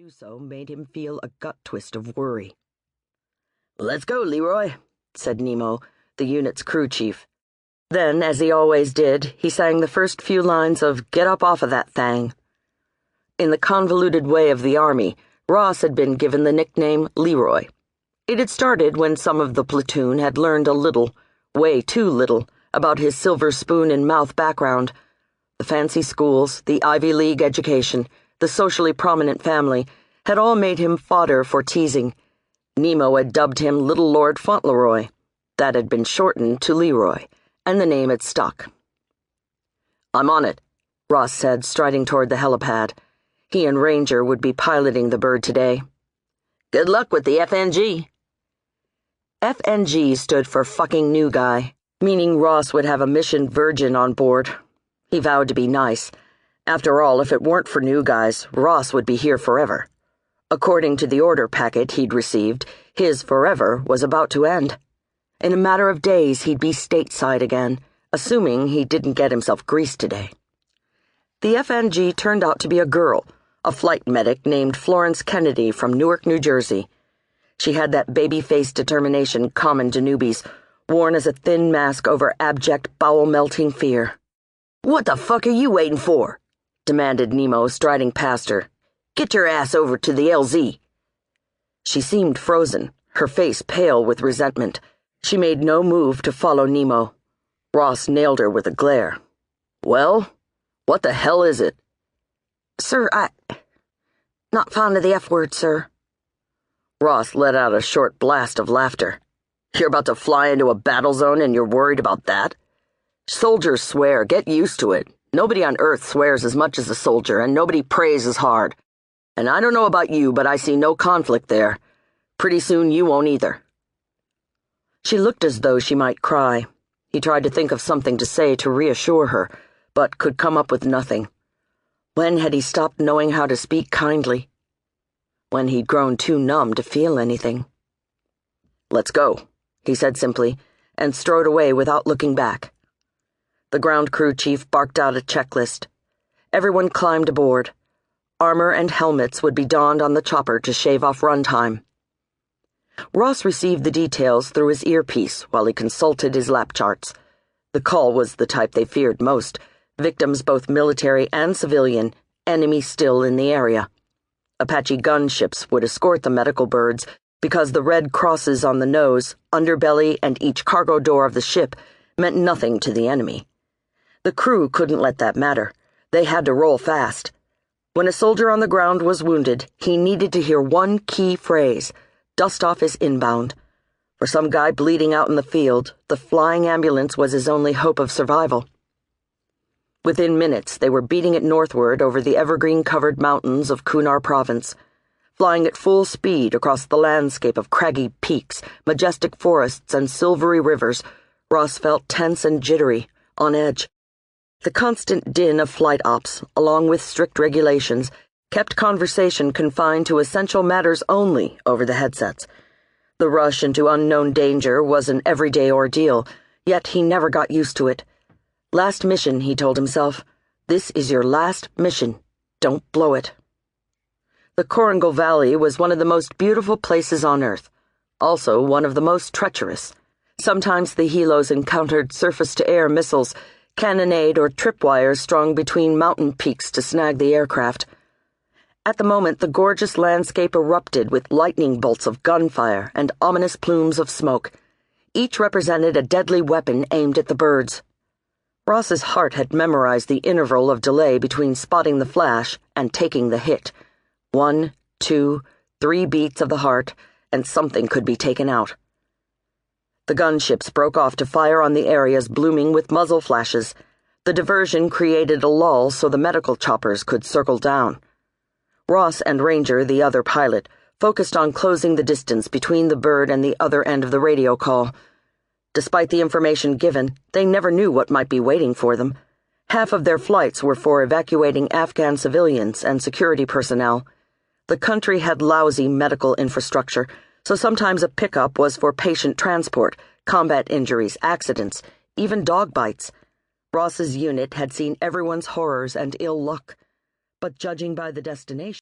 do so made him feel a gut twist of worry. "Let's go, Leroy," said Nemo, the unit's crew chief. Then, as he always did, he sang the first few lines of "Get Up Off of That Thang." In the convoluted way of the Army, Ross had been given the nickname Leroy. It had started when some of the platoon had learned a little, way too little, about his silver spoon-in-mouth background. The fancy schools, the Ivy League education, the socially prominent family had all made him fodder for teasing. Nemo had dubbed him Little Lord Fauntleroy. That had been shortened to Leroy, and the name had stuck. "I'm on it," Ross said, striding toward the helipad. He and Ranger would be piloting the bird today. "Good luck with the FNG." FNG stood for fucking new guy, meaning Ross would have a mission virgin on board. He vowed to be nice. After all, if it weren't for new guys, Ross would be here forever. According to the order packet he'd received, his forever was about to end. In a matter of days, he'd be stateside again, assuming he didn't get himself greased today. The FNG turned out to be a girl, a flight medic named Florence Kennedy from Newark, New Jersey. She had that baby-faced determination common to newbies, worn as a thin mask over abject, bowel-melting fear. "What the fuck are you waiting for?" demanded Nemo, striding past her. "Get your ass over to the LZ." She seemed frozen, her face pale with resentment. She made no move to follow Nemo. Ross nailed her with a glare. "Well, what the hell is it?" "Sir, not fond of the F-word, sir." Ross let out a short blast of laughter. "You're about to fly into a battle zone and you're worried about that? Soldiers swear, get used to it. Nobody on Earth swears as much as a soldier, and nobody prays as hard. And I don't know about you, but I see no conflict there. Pretty soon you won't either." She looked as though she might cry. He tried to think of something to say to reassure her, but could come up with nothing. When had he stopped knowing how to speak kindly? When he'd grown too numb to feel anything. "Let's go," he said simply, and strode away without looking back. The ground crew chief barked out a checklist. Everyone climbed aboard. Armor and helmets would be donned on the chopper to shave off runtime. Ross received the details through his earpiece while he consulted his lap charts. The call was the type they feared most, victims both military and civilian, enemy still in the area. Apache gunships would escort the medical birds because the red crosses on the nose, underbelly, and each cargo door of the ship meant nothing to the enemy. The crew couldn't let that matter. They had to roll fast. When a soldier on the ground was wounded, he needed to hear one key phrase, dust off his inbound. For some guy bleeding out in the field, the flying ambulance was his only hope of survival. Within minutes, they were beating it northward over the evergreen-covered mountains of Kunar Province, flying at full speed across the landscape of craggy peaks, majestic forests, and silvery rivers. Ross felt tense and jittery, on edge. The constant din of flight ops, along with strict regulations, kept conversation confined to essential matters only over the headsets. The rush into unknown danger was an everyday ordeal, yet he never got used to it. Last mission, he told himself. This is your last mission. Don't blow it. The Korangal Valley was one of the most beautiful places on Earth, also one of the most treacherous. Sometimes the helos encountered surface-to-air missiles, cannonade or tripwires strung between mountain peaks to snag the aircraft. At the moment, the gorgeous landscape erupted with lightning bolts of gunfire and ominous plumes of smoke. Each represented a deadly weapon aimed at the birds. Ross's heart had memorized the interval of delay between spotting the flash and taking the hit. 1, 2, 3 beats of the heart, and something could be taken out. The gunships broke off to fire on the areas blooming with muzzle flashes. The diversion created a lull so the medical choppers could circle down. Ross and Ranger, the other pilot, focused on closing the distance between the bird and the other end of the radio call. Despite the information given, they never knew what might be waiting for them. Half of their flights were for evacuating Afghan civilians and security personnel. The country had lousy medical infrastructure, so sometimes a pickup was for patient transport, combat injuries, accidents, even dog bites. Ross's unit had seen everyone's horrors and ill luck, but judging by the destination,